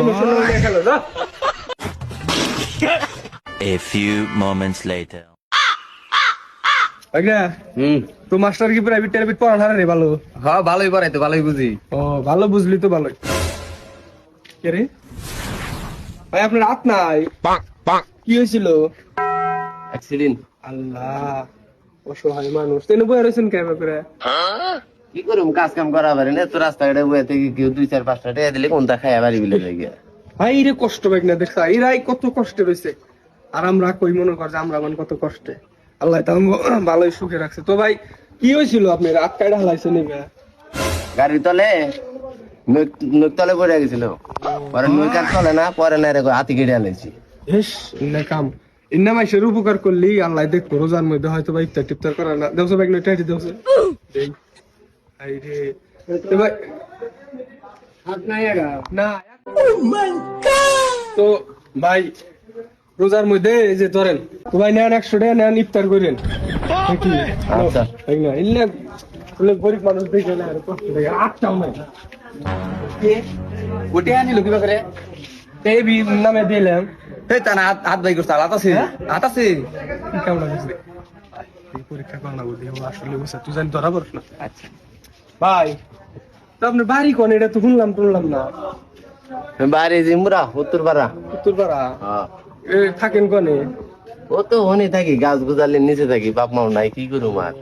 Emotional নিয়ে খেলো না। A few moments later. আজ্ঞা তো মাস্টার কি প্রাইভেট টাইভেট পড়ানো রে ভালো? হ্যাঁ ভালোই পড়াইতো, ভালোই বুঝি। ও ভালো বুঝলি তো ভালোই। কে রে ভাই, আপনার হাত নাই? কি হয়েছিল? অ্যাক্সিডেন্ট। আল্লাহ, অসহায় মানুষ। তেনে বয়ে রয়েছেন কেমন করে? কি করুম, কাজ কাম করা পারি না তো, রাস্তাঘাটে বয়ে থেকে কেউ 2-4-5টা টাকা দিলে কোনটা খাইয়া বাড়ি বিলে হয়ে গিয়া। ভাই রে কষ্ট পাই না দেখা, এরাই কত কষ্টে রয়েছে আর আমরা কই মনে কর যে আমরা মানে কত কষ্টে। আল্লাহ তো ভালোই সুখে রাখছে। তো ভাই কি হয়েছিল আপনার? হাত কাইটা হালাইছে নিবে? গাড়ির তলে নৈক তলে পড়ে গেছিল, পরে নৈকার তলে না, পরে না রে হাতি কেটে আনাইছি। বেশ ইন্না কাম, ইন্না মাইসের উপকার করলি আল্লাহ দেখবো। রোজার মধ্যে হয়তো বা ইফতার টিফতার করা না দেওছে ভাই, নইটা দেওছে দেই। আই রে তো ভাই হাত নাই আগা না। তো ভাই রোজার মধ্যে এই যে ধরেন তো ভাই নেন 100 টাকা নেন, ইফতার করেন নাকি? আচ্ছা। তাই না? ইল্লা গরিব মানুষ দেখে না, আর কষ্ট লাগে। আটটাও নাই ওটে আনিল কি করে? এই বি নামে দিলাম। এই তা না, হাত বাই করছে, হাত আছে, হাত আছে। কি কেমন লাগছে? এই পরীক্ষা করো না বলি, ও আসলে বুঝা তুই জানি ধরা পড়ছ না। আচ্ছা ভাই তো আপনার বাড়ি কোন? এটা তো শুনলাম না। বাড়ি জিমুরা উত্তরপাড়া। উত্তরপাড়া? হ্যাঁ। এ থাকেন কোনে? ও তো হনি থাকি, গাছ গুজালের নিচে থাকি, বাপ মাও নাই, কি করুম আর।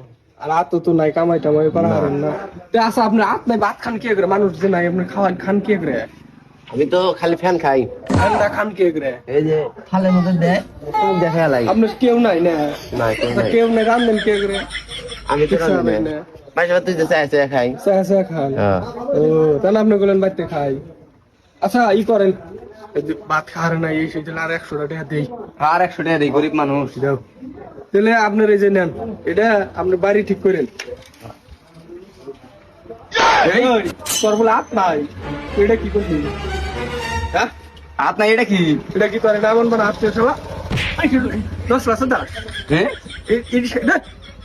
আর হাত তো নাই, কামাই টামাই করা হারেন না। তো আচ্ছা আপনার হাত নাই, ভাত খান কে করে? মানুষ যে নাই আপনার খাওয়ান খান কে করে? আমি তো খালি ফ্যান খাই। ঠান্ডা খান কে করে? এই যে থালের মধ্যে দেয়, দেখা লাগে। আপনার কেউ নাই না? না কেউ তা নাই। কেউ নাই, রান্ধেন কে করে? আমি তো কিছু হবে রাঁধি না। না। মাঝে মাঝে তুই যে চাই চাই খাই। চা চা খান? হ্যাঁ। ও তাহলে আপনি বলেন বাড়িতে খাই। আচ্ছা ই করেন, এই যে ভাত খাওয়ার নাই এই সেই জন্য আর 100 টাকা দেই। আর 100 টাকা দিই, গরিব মানুষ। দাও তাহলে আপনার এই যে নেন, এটা আপনি বাড়ি ঠিক করেন। এই তোর বলে হাত নাই, এটা কি করবি? হ্যাঁ হাত নাই, এটা কি? এটা কি করে? এমন মানে হাত পেয়ে চলা 10 10 হ্যাঁ,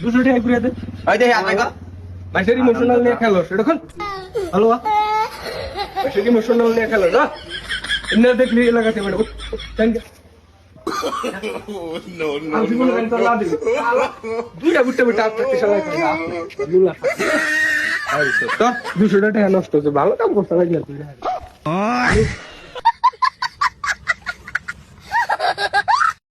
200 টাকা ঘুরে দে। ওই দেখি হাত নাই গো। মাসের ইমোশনাল নিয়ে খেলো সেটা খন ভালো। মাসের ইমোশনাল নিয়ে খেলো না, এমনি দেখলি এলাকাতে মানে থ্যাংক ইউ। দুইটা বুটটা বুটটা আপনাকে সবাই করে তো 200 টাকা নষ্ট হচ্ছে। ভালো কাম করতে লাগলে